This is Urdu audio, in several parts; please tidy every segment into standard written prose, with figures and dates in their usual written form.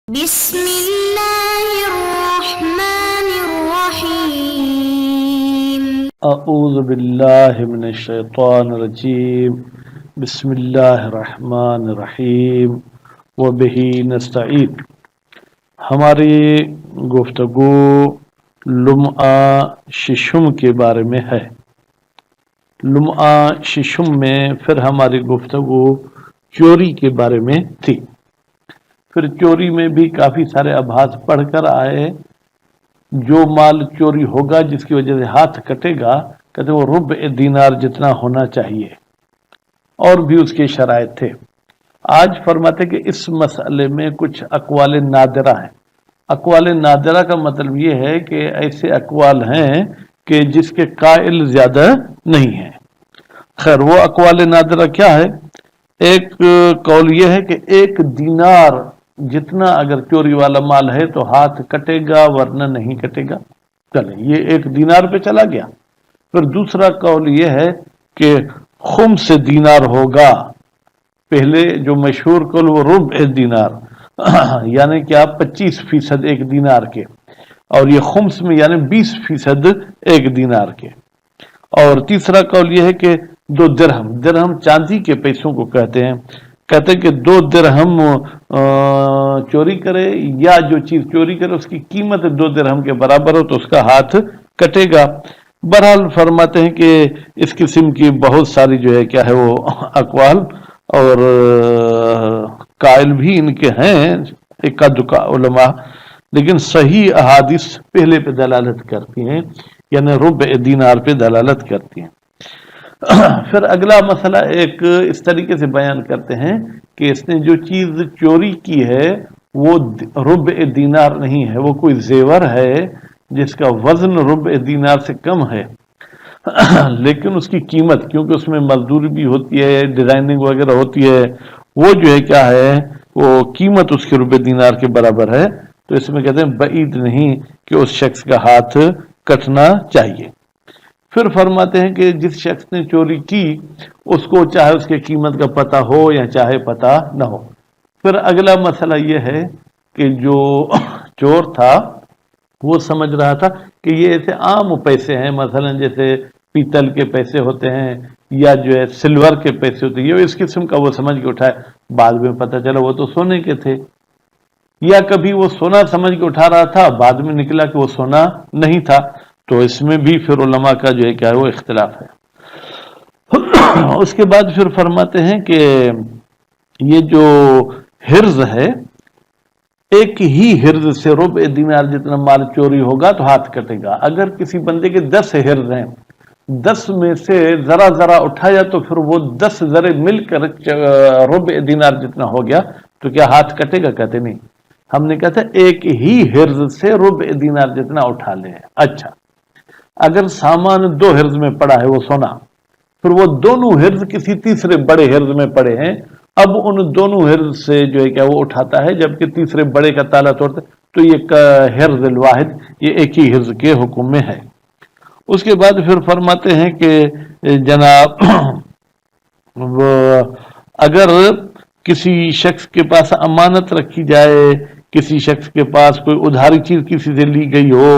بسم اللہ الرحمن الرحیم اعوذ باللہ من الشیطان الرجیم بسم اللہ الرحمن الرحیم وبہ نستعین۔ ہماری گفتگو لمعہ ششم کے بارے میں ہے۔ لمعہ ششم میں پھر ہماری گفتگو چوری کے بارے میں تھی۔ پھر چوری میں بھی کافی سارے ابحاث پڑھ کر آئے۔ جو مال چوری ہوگا جس کی وجہ سے ہاتھ کٹے گا کہتے وہ ربع دینار جتنا ہونا چاہیے، اور بھی اس کے شرائط تھے۔ آج فرماتے کہ اس مسئلے میں کچھ اقوال نادرہ ہیں۔ اقوال نادرہ کا مطلب یہ ہے کہ ایسے اقوال ہیں کہ جس کے قائل زیادہ نہیں ہیں۔ خیر، وہ اقوال نادرہ کیا ہے؟ ایک قول یہ ہے کہ 1 دینار جتنا اگر چوری والا مال ہے تو ہاتھ کٹے گا ورنہ نہیں کٹے گا۔ چلے یہ 1 دینار پہ چلا گیا۔ پھر دوسرا قول یہ ہے کہ خمس دینار ہوگا۔ پہلے جو مشہور قول وہ ربع دینار یعنی کہ آپ 25% 1 دینار کے، اور یہ خمس میں یعنی 20% 1 دینار کے۔ اور تیسرا قول یہ ہے کہ 2 درہم، درہم چاندی کے پیسوں کو کہتے ہیں کہ 2 درہم چوری کرے یا جو چیز چوری کرے اس کی قیمت 2 درہم کے برابر ہو تو اس کا ہاتھ کٹے گا۔ بہرحال فرماتے ہیں کہ اس قسم کی بہت ساری جو ہے کیا ہے وہ اقوال اور قائل بھی ان کے ہیں اکا دکا علماء، لیکن صحیح احادیث پہلے پہ دلالت کرتی ہیں، یعنی ربع دینار پہ دلالت کرتی ہیں۔ پھر اگلا مسئلہ ایک اس طریقے سے بیان کرتے ہیں کہ اس نے جو چیز چوری کی ہے وہ ربع دینار نہیں ہے، وہ کوئی زیور ہے جس کا وزن ربع دینار سے کم ہے، لیکن اس کی قیمت کیونکہ اس میں مزدوری بھی ہوتی ہے، ڈیزائننگ وغیرہ ہوتی ہے، وہ جو ہے کیا ہے وہ قیمت اس کے ربع دینار کے برابر ہے، تو اس میں کہتے ہیں بعید نہیں کہ اس شخص کا ہاتھ کٹنا چاہیے۔ پھر فرماتے ہیں کہ جس شخص نے چوری کی اس کو چاہے اس کی قیمت کا پتہ ہو یا چاہے پتہ نہ ہو۔ پھر اگلا مسئلہ یہ ہے کہ جو چور تھا وہ سمجھ رہا تھا کہ یہ ایسے عام پیسے ہیں، مثلا جیسے پیتل کے پیسے ہوتے ہیں یا جو ہے سلور کے پیسے ہوتے ہیں، یہ اس قسم کا وہ سمجھ کے اٹھائے۔ بعد میں پتہ چلا وہ تو سونے کے تھے، یا کبھی وہ سونا سمجھ کے اٹھا رہا تھا بعد میں نکلا کہ وہ سونا نہیں تھا، تو اس میں بھی پھر علماء کا جو ہے کیا ہے وہ اختلاف ہے۔ اس کے بعد پھر فرماتے ہیں کہ یہ جو حرز ہے، ایک ہی حرز سے ربع دینار جتنا مال چوری ہوگا تو ہاتھ کٹے گا۔ اگر کسی بندے کے 10 حرز ہیں، 10 میں سے ذرا ذرا اٹھایا تو پھر وہ 10 ذرے مل کر ربع دینار جتنا ہو گیا تو کیا ہاتھ کٹے گا؟ کہتے نہیں، ہم نے کہا تھا ایک ہی حرز سے ربع دینار جتنا اٹھا لے۔ اچھا، اگر سامان 2 حرز میں پڑا ہے وہ سونا، پھر وہ دونوں حرز کسی تیسرے بڑے حرز میں پڑے ہیں، اب ان دونوں حرز سے جو ہے کیا وہ اٹھاتا ہے، جبکہ تیسرے بڑے کا تالا توڑتا ہے، تو یہ حرز الواحد یہ ایک ہی حرز کے حکم میں ہے۔ اس کے بعد پھر فرماتے ہیں کہ جناب اگر کسی شخص کے پاس امانت رکھی جائے، کسی شخص کے پاس کوئی ادھاری چیز کسی سے لی گئی ہو،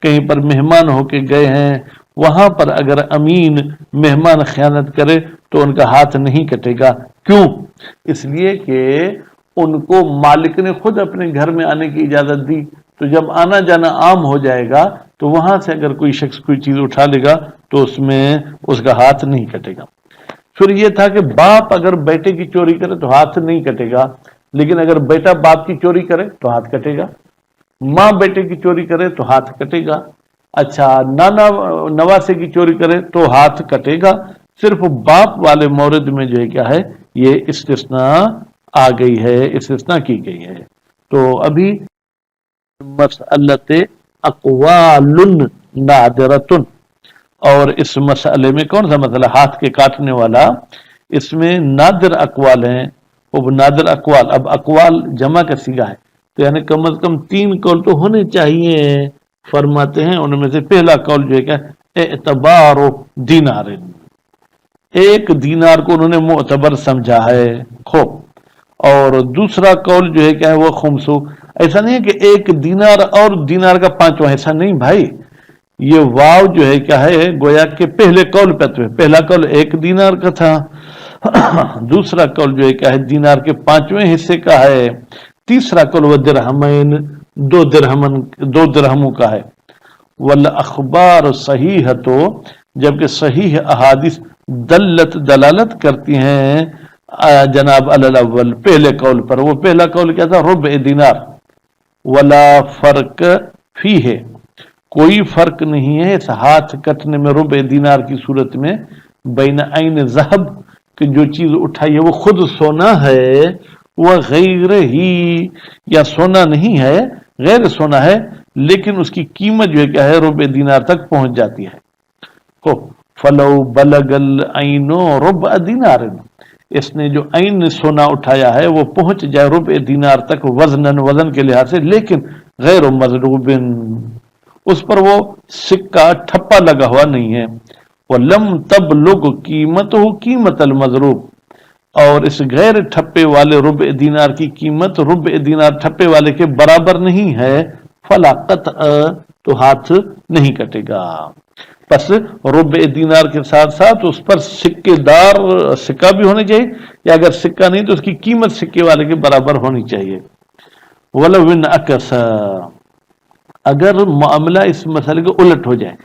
کہیں پر مہمان ہو کے گئے ہیں، وہاں پر اگر امین مہمان خیانت کرے تو ان کا ہاتھ نہیں کٹے گا۔ کیوں؟ اس لیے کہ ان کو مالک نے خود اپنے گھر میں آنے کی اجازت دی، تو جب آنا جانا عام ہو جائے گا تو وہاں سے اگر کوئی شخص کوئی چیز اٹھا لے گا تو اس میں اس کا ہاتھ نہیں کٹے گا۔ پھر یہ تھا کہ باپ اگر بیٹے کی چوری کرے تو ہاتھ نہیں کٹے گا، لیکن اگر بیٹا باپ کی چوری کرے تو ہاتھ کٹے گا، ماں بیٹے کی چوری کرے تو ہاتھ کٹے گا، اچھا نانا نواسے کی چوری کرے تو ہاتھ کٹے گا۔ صرف باپ والے مورد میں جو ہے کیا ہے یہ استثناء آ گئی ہے، استثناء کی گئی ہے۔ تو ابھی مسئلت اقوال نادرتن، اور اس مسئلے میں کون سا مسئلہ؟ ہاتھ کے کاٹنے والا، اس میں نادر اقوال ہیں، وہ نادر اقوال۔ اب اقوال جمع کا صیغہ ہے تو یعنی کم از کم 3 قول تو ہونے چاہیے۔ فرماتے ہیں ان میں سے پہلا قول جو ہے کہ اعتبار دینار، 1 دینار کو انہوں نے معتبر سمجھا ہے، خوب۔ اور دوسرا قول جو ہے کیا ہے وہ خمسو، ایسا نہیں ہے کہ ایک دینار اور دینار کا 5واں حصہ، نہیں بھائی، یہ واو جو ہے کیا ہے، گویا کہ پہلے قول پہ تو پہلا قول 1 دینار کا تھا، دوسرا قول جو ہے کیا ہے دینار کے 5ویں حصے کا ہے، تیسرا قول وہ درہمین 2 درہموں کا ہے۔ والاخبار صحیح تو جبکہ صحیح احادیث دلالت کرتی ہیں جناب الاول پہلے قول پر، وہ پہلا قول کیا تھا، ربع دینار، ولا فرق فی ہے، کوئی فرق نہیں ہے اس ہاتھ کٹنے میں ربع دینار کی صورت میں، بین عین ذہب کہ جو چیز اٹھائی ہے وہ خود سونا ہے، وہ غیر ہی یا سونا نہیں ہے، غیر سونا ہے لیکن اس کی قیمت جو ہے کیا ہے ربع دینار تک پہنچ جاتی ہے۔ تو فلو بلغ العین ربع دینار، اس نے جو عین سونا اٹھایا ہے وہ پہنچ جائے ربع دینار تک وزن کے لحاظ سے، لیکن غیر مضروب، اس پر وہ سکہ ٹھپا لگا ہوا نہیں ہے، وَلَمْ تَبْلُغْ قِيمَتُهُ قِيمَةَ الْمَضْرُوب، اور اس غیر ٹھپے والے ربع دینار کی قیمت ربع دینار ٹھپے والے کے برابر نہیں ہے، فلا قطع، تو ہاتھ نہیں کٹے گا۔ پس ربع دینار کے ساتھ ساتھ اس پر سکے دار سکہ بھی ہونا چاہیے، یا اگر سکہ نہیں تو اس کی قیمت سکے والے کے برابر ہونی چاہیے۔ وَلَوْ إِنْ أَكَسَ، اگر معاملہ اس مسئلے کے الٹ ہو جائے،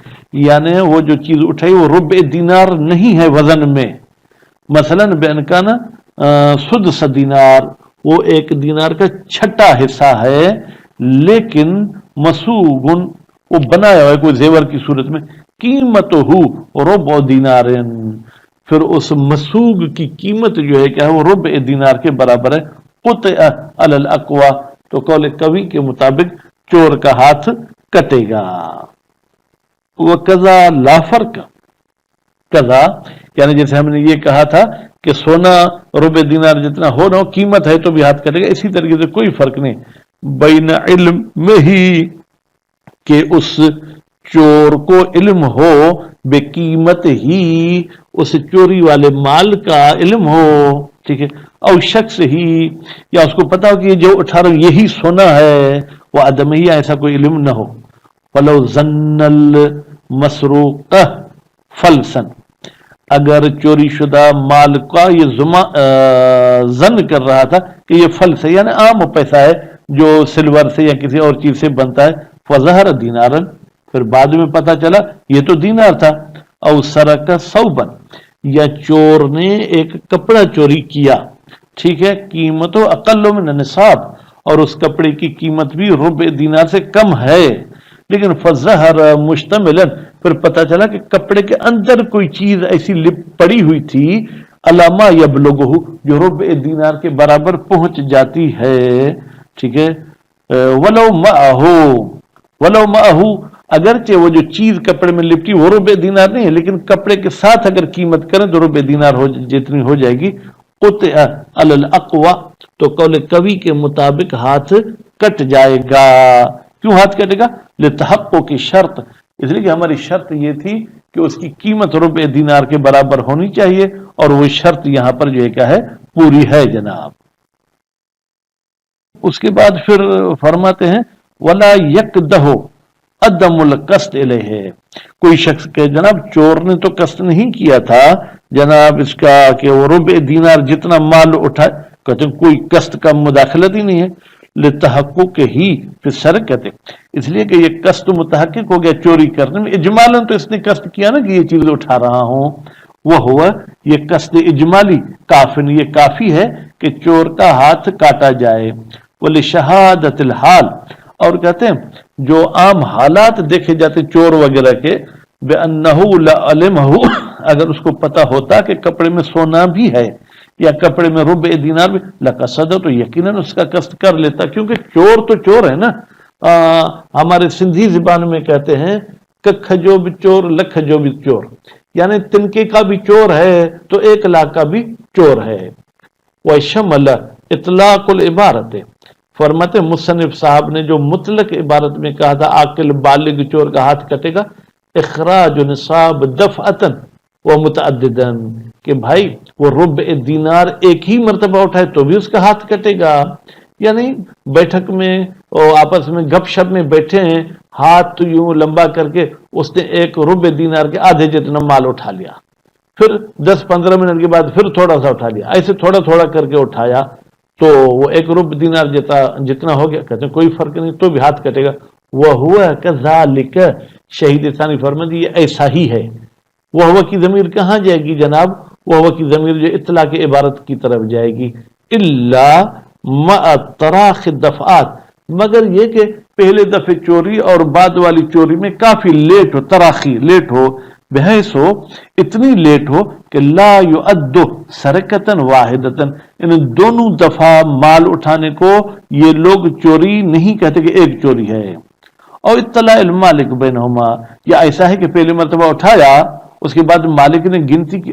یعنی وہ جو چیز اٹھائی وہ ربع دینار نہیں ہے وزن میں، مثلا بین کانا سدس دینار، وہ 1 دینار کا 6واں حصہ ہے، لیکن مسوغن، وہ بنایا ہوا ہے کوئی زیور کی صورت میں، قیمت ہو ربع دینار، پھر اس مسوغ کی قیمت جو ہے کیا ہے وہ ربع دینار کے برابر ہے، قطع علی الاقوی، تو قول قوی کے مطابق چور کا ہاتھ کٹے گا۔ وَقَضَى لا فرق، قضا یعنی جیسے ہم نے یہ کہا تھا کہ سونا ربع دینار جتنا ہو نہ ہو قیمت ہے تو بھی ہاتھ کٹے گا، اسی طریقے سے کوئی فرق نہیں بین علم میں ہی کہ اس چور کو علم ہو بے قیمت ہی، اس چوری والے مال کا علم ہو، ٹھیک ہے، اور شخص ہی، یا اس کو پتا ہو کہ یہ جو اٹھا رہا ہوں یہی سونا ہے، وہ عدم ہی ایسا کوئی علم نہ ہو۔ فلو ظن المسروق فلسن، اگر چوری شدہ مال کا یہ ظن کر رہا تھا کہ یہ فلس ہے، یعنی عام پیسہ ہے جو سلور سے یا کسی اور چیز سے بنتا ہے، فظہر دینارن، پھر بعد میں پتا چلا یہ تو دینار تھا، او سرق ثوبن، یا چور نے ایک کپڑا چوری کیا، ٹھیک ہے، قیمت و اقل من نصاب، اور اس کپڑے کی قیمت بھی ربع دینار سے کم ہے، لیکن فظہر مشتملن، پھر پتا چلا کہ کپڑے کے اندر کوئی چیز ایسی پڑی ہوئی تھی، علامہ یبلغہ، جو ربع دینار کے برابر پہنچ جاتی ہے، ٹھیک ہے، ولو معہ، اگرچہ وہ جو چیز کپڑے میں لپٹی وہ ربع دینار نہیں ہے، لیکن کپڑے کے ساتھ اگر قیمت کریں تو ربع دینار جتنی ہو جائے گی، قطع علی الاقوی، تو قول قوی کے مطابق ہاتھ کٹ جائے گا۔ کیوں ہاتھ کٹے گا؟ لتحقق کی شرط، اس لیے کہ ہماری شرط یہ تھی کہ اس کی قیمت ربع دینار کے برابر ہونی چاہیے، اور وہ شرط یہاں پر جو ہے کیا ہے پوری ہے جناب۔ اس کے بعد پھر فرماتے ہیں ولا یکدہ عدم القصد الیہ، کوئی شخص کہ جناب چور نے تو قصد نہیں کیا تھا جناب اس کا کہ وہ ربع دینار جتنا مال اٹھائے، کہتے ہیں کوئی قصد کا مداخلت ہی نہیں ہے، لتحقق ہی پھر سر کہتے، اس لیے کہ یہ قصد متحقق ہو گیا چوری کرنے میں، اجمالاً تو اس نے قصد کیا نا کہ یہ چیز اٹھا رہا ہوں، وہ ہوا یہ قصد اجمالی کافن، یہ کافی ہے کہ چور کا ہاتھ کاٹا جائے، ولشہادت الحال، اور کہتے ہیں جو عام حالات دیکھے جاتے چور وغیرہ کے، بِأَنَّهُ لَعَلِمَهُ، اگر اس کو پتا ہوتا کہ کپڑے میں سونا بھی ہے یا کپڑے میں ربع دینار بھی، لقصد، تو یقیناً اس کا قصد کر لیتا، کیونکہ چور تو چور ہے نا، ہمارے سندھی زبان میں کہتے ہیں ککھ جو بھی چور لکھ جو بھی چور، یعنی تنکے کا بھی چور ہے تو 1 لاکھ کا بھی چور ہے۔ وَشَمَلَ اطلاق العبارت، فرماتے مصنف صاحب نے جو مطلق عبارت میں کہا تھا عاقل بالغ چور کا ہاتھ کٹے گا، اخراج نصاب دفعتن و متعددن، کہ بھائی وہ ربع دینار ایک ہی مرتبہ اٹھائے تو بھی اس کا ہاتھ کٹے گا، یعنی بیٹھک میں اور آپس میں گپ شپ میں بیٹھے ہیں، ہاتھ تو یوں لمبا کر کے اس نے 1 دینار کے آدھے جتنا مال اٹھا لیا، پھر 10-15 منٹ کے بعد پھر تھوڑا سا اٹھا لیا، ایسے تھوڑا تھوڑا کر کے اٹھایا تو وہ 1 دینار جتنا ہو گیا، کہتے ہیں کوئی فرق نہیں، تو بھی ہاتھ کٹے گا۔ وہ ہوا کذالک، شہید ثانی فرماتے یہ ایسا ہی ہے۔ وہ ہوا کی ضمیر کہاں جائے گی جناب؟ وہ ہوا کی ضمیر جو اطلاع کے عبارت کی طرف جائے گی، الا مع تراخ الدفعات، مگر یہ کہ پہلے دفعے چوری اور بعد والی چوری میں کافی لیٹ ہو، تراخی لیٹ ہو، بحیث ہو اتنی لیٹ ہو کہ لا یعد سرقتن واحدتن، ان دونوں دفعہ مال اٹھانے کو یہ لوگ چوری نہیں کہتے کہ ایک چوری ہے۔ اور اطلاع المالک بینہما، یا ایسا ہے کہ پہلی مرتبہ اٹھایا، اس کے بعد مالک نے گنتی کی،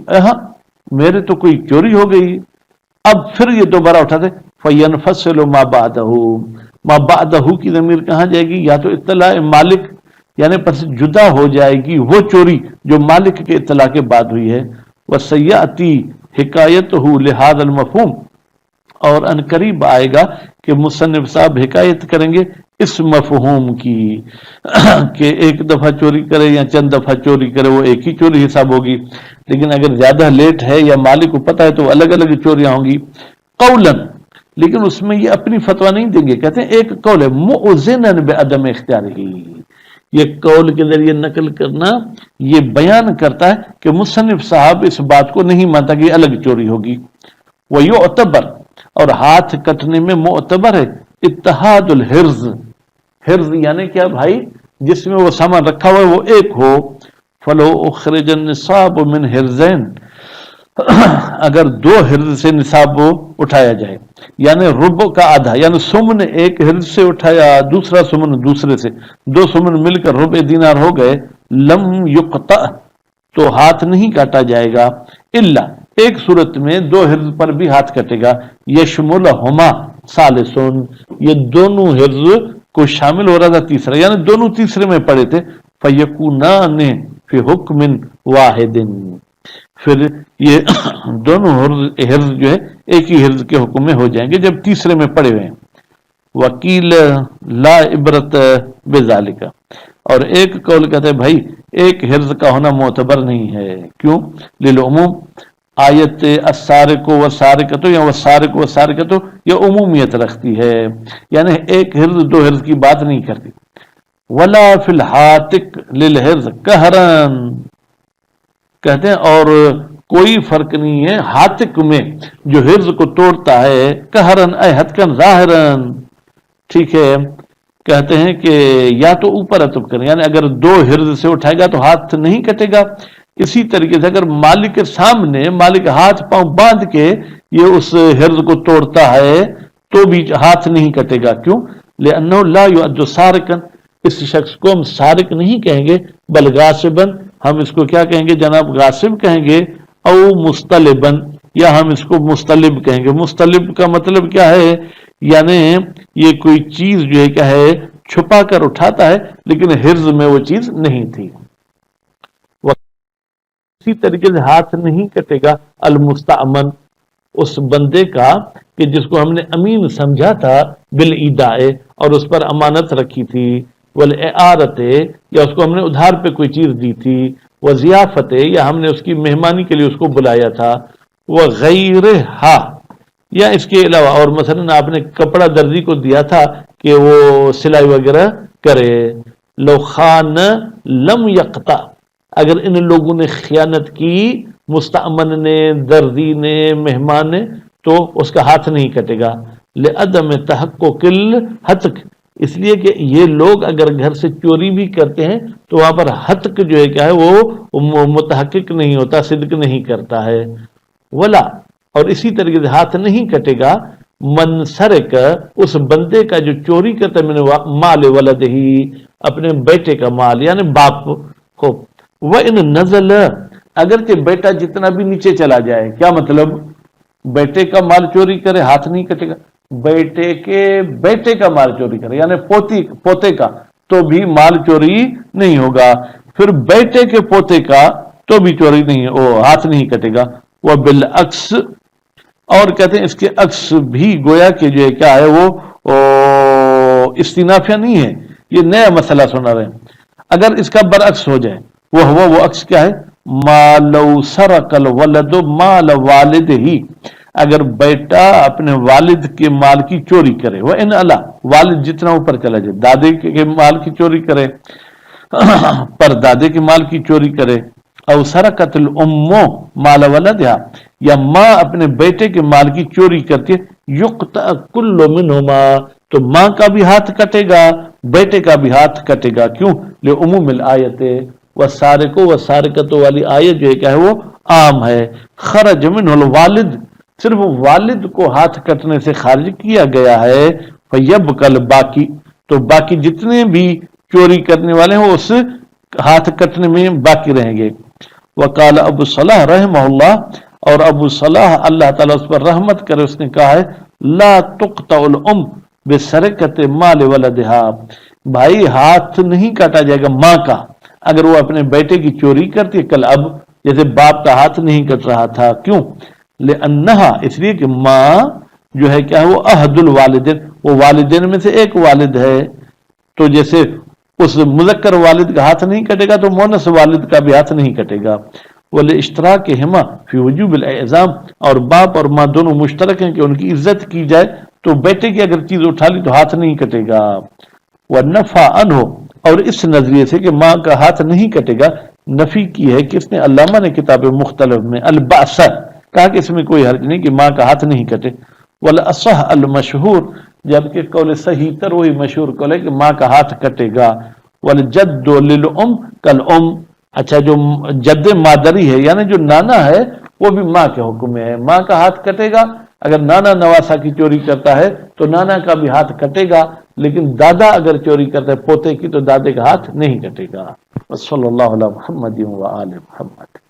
میرے تو کوئی چوری ہو گئی، اب پھر یہ دوبارہ اٹھاتے، فینفصل ما بعدہ، ما بعدہ کی ضمیر کہاں جائے گی؟ یا تو اطلاع مالک، یعنی پس جدا ہو جائے گی وہ چوری جو مالک کے اطلاع کے بعد ہوئی ہے، وسیاتی حکایتہ لہذا المفہوم، اور ان قریب آئے گا کہ مصنف صاحب حکایت کریں گے اس مفہوم کی کہ ایک دفعہ چوری کرے یا چند دفعہ چوری کرے وہ ایک ہی چوری حساب ہوگی، لیکن اگر زیادہ لیٹ ہے یا مالک کو پتہ ہے تو الگ الگ چوریاں ہوں گی۔ قولاً، لیکن اس میں یہ اپنی فتویٰ نہیں دیں گے، کہتے ہیں ایک قول ہے مؤذناً بعدم اختیارہ، یہ قول کے ذریعے نقل کرنا یہ بیان کرتا ہے کہ مصنف صاحب اس بات کو نہیں مانتا کہ الگ چوری ہوگی۔ وَيُعْتَبَر، اور ہاتھ کٹنے میں معتبر ہے اتحاد الحرز، حرز یعنی کیا بھائی؟ جس میں وہ سامان رکھا ہوا ہے وہ ایک ہو۔ فلو اخرج النصاب من حرزین، اگر 2 حرز سے نصاب اٹھایا جائے، یعنی ربع کا آدھا، یعنی سمن ایک حرز سے اٹھایا، دوسرا سمن دوسرے سے، 2 سمن مل کر ربع دینار ہو گئے، لم یقطع، تو ہاتھ نہیں کاٹا جائے گا، الا، ایک صورت میں 2 حرز پر بھی ہاتھ کٹے گا، یشملہما ثالثون، یہ دونوں حرز کو شامل ہو رہا تھا تیسرا، یعنی دونوں تیسرے میں پڑے تھے، فیکونان فی حکم واحد، پھر یہ دونوں حرز جو ہے ایک ہی حرز کے حکم میں ہو جائیں گے جب تیسرے میں پڑے ہوئے ہیں۔ وکیل لا عبرت بذالک، اور ایک قول کہتے ہیں بھائی ایک حرز کا ہونا معتبر نہیں ہے، کیوں؟ للعموم، آیت السارق والسارقۃ یا والسارق والسارقۃ یہ عمومیت رکھتی ہے، یعنی ایک حرز 2 حرز کی بات نہیں کرتی۔ ولا فی الحاتق للحرز قہرن، کہتے ہیں اور کوئی فرق نہیں ہے ہاتق میں جو حرز کو توڑتا ہے، قہرن اے حتکن ظاہرن، ٹھیک ہے، کہتے ہیں کہ یا تو اوپر عطف کریں، یعنی اگر 2 حرز سے اٹھائے گا تو ہاتھ نہیں کٹے گا، اسی طریقے سے اگر مالک کے سامنے مالک ہاتھ پاؤں باندھ کے یہ اس حرز کو توڑتا ہے تو بھی ہاتھ نہیں کٹے گا، کیوں؟ لأنه لا يعد سارقا، اس شخص کو ہم سارق نہیں کہیں گے، بل غاصباً، ہم اس کو کیا کہیں گے جناب؟ غاصب کہیں گے، او مستلباً، یا ہم اس کو مستلب کہیں گے۔ مستلب کا مطلب کیا ہے؟ یعنی یہ کوئی چیز جو ہے کیا ہے چھپا کر اٹھاتا ہے لیکن حرز میں وہ چیز نہیں تھی۔ اسی طریقے سے ہاتھ نہیں کٹے گا المستأمن، اس بندے کا کہ جس کو ہم نے امین سمجھا تھا، بالایداء، اور اس پر امانت رکھی تھی، والاعارۃ، یا اس کو ہم نے ادھار پہ کوئی چیز دی تھی، وضیافت، یا ہم نے اس کی مہمانی کے لیے اس کو بلایا تھا، وغیرہا، یا اس کے علاوہ، اور مثلا آپ نے کپڑا درزی کو دیا تھا کہ وہ سلائی وغیرہ کرے، لو خان لم یقطع، اگر ان لوگوں نے خیانت کی، مستأمن نے، درزی نے، مہمان نے، تو اس کا ہاتھ نہیں کٹے گا۔ لعدم تحقق الحتق، اس لیے کہ یہ لوگ اگر گھر سے چوری بھی کرتے ہیں تو وہاں پر حتق جو ہے کیا ہے وہ متحقق نہیں ہوتا، صدق نہیں کرتا ہے۔ ولا، اور اسی طریقے سے ہاتھ نہیں کٹے گا من سرق، اس بندے کا جو چوری کرتا ہے، میں نے مال ولدہی، اپنے بیٹے کا مال، یعنی باپ کو، وَإِن نَزَلَ، اگرچہ بیٹا جتنا بھی نیچے چلا جائے، کیا مطلب؟ بیٹے کا مال چوری کرے ہاتھ نہیں کٹے گا، بیٹے کے بیٹے کا مال چوری کرے یعنی پوتے کا تو بھی مال چوری نہیں ہوگا، پھر بیٹے کے پوتے کا تو بھی چوری نہیں، وہ ہاتھ نہیں کٹے گا۔ وہ بالعکس، اور کہتے ہیں اس کے عکس بھی گویا کہ جو ہے کیا ہے وہ استنافیہ نہیں ہے، یہ نیا مسئلہ سنا رہے ہیں. اگر اس کا برعکس ہو جائے، وہ عکس کیا ہے؟ ما لو سرق الولد مال والد ہی، اگر بیٹا اپنے والد کے مال کی چوری کرے، وہ ان اللہ والد جتنا اوپر چلا جائے، دادے کے مال کی چوری کرے، پر دادے کے مال کی چوری کرے، او سرقت الام مال ولدها، یا ماں اپنے بیٹے کے مال کی چوری کرتی ہے، یقطع کل منہما، تو ماں کا بھی ہاتھ کٹے گا، بیٹے کا بھی ہاتھ کٹے گا. کیوں؟ لعموم الآیت، والسارق والسارقۃ والی آیت جو ہے کیا ہے وہ عام ہے. خرج منہ الوالد، صرف والد کو ہاتھ کٹنے سے خارج کیا گیا ہے. فیبقى الباقی، تو باقی جتنے بھی چوری کرنے والے ہیں وہ اس ہاتھ کٹنے میں باقی رہیں گے. وقال ابو صلاح رحمہ اللہ، اور ابو صلاح اللہ تعالیٰ اس پر رحمت کرے، اس نے کہا ہے لا تقطع الام بسرقت مال ولدها، بھائی ہاتھ نہیں کاٹا جائے گا ماں کا اگر وہ اپنے بیٹے کی چوری کرتی ہے. کل اب جیسے باپ کا ہاتھ نہیں کٹ رہا تھا. کیوں؟ لأنہا، اس لیے کہ ماں جو ہے کیا ہے وہ احد الوالدین، وہ والدین میں سے ایک والد ہے. تو جیسے اس مذکر والد کا ہاتھ نہیں کٹے گا تو مونس والد کا بھی ہاتھ نہیں کٹے گا. ولاشتراکہما فی وجوب الاعظام، اور باپ اور ماں دونوں مشترک ہیں کہ ان کی عزت کی جائے، تو بیٹے کی اگر چیز اٹھا لی تو ہاتھ نہیں کٹے گا. ونفع عنہ، اور اس نظریے سے کہ ماں کا ہاتھ نہیں کٹے گا، نفی کی ہے کس نے؟ علامہ نے کتاب مختلف میں البأس، کہا کہ اس میں کوئی حرج نہیں کہ ماں کا ہاتھ نہیں کٹے. والاصح المشہور، جبکہ قول صحیح تر وہی مشہور قول ہے کہ ماں کا ہاتھ کٹے گا. والجد للام کالام، اچھا جو جد مادری ہے یعنی جو نانا ہے وہ بھی ماں کے حکم میں ہے، ماں کا ہاتھ کٹے گا. اگر نانا نواسا کی چوری کرتا ہے تو نانا کا بھی ہاتھ کٹے گا، لیکن دادا اگر چوری کرتا ہے پوتے کی تو دادے کا ہاتھ نہیں کٹے گا. صلی اللہ علیہ محمد و آل محمد.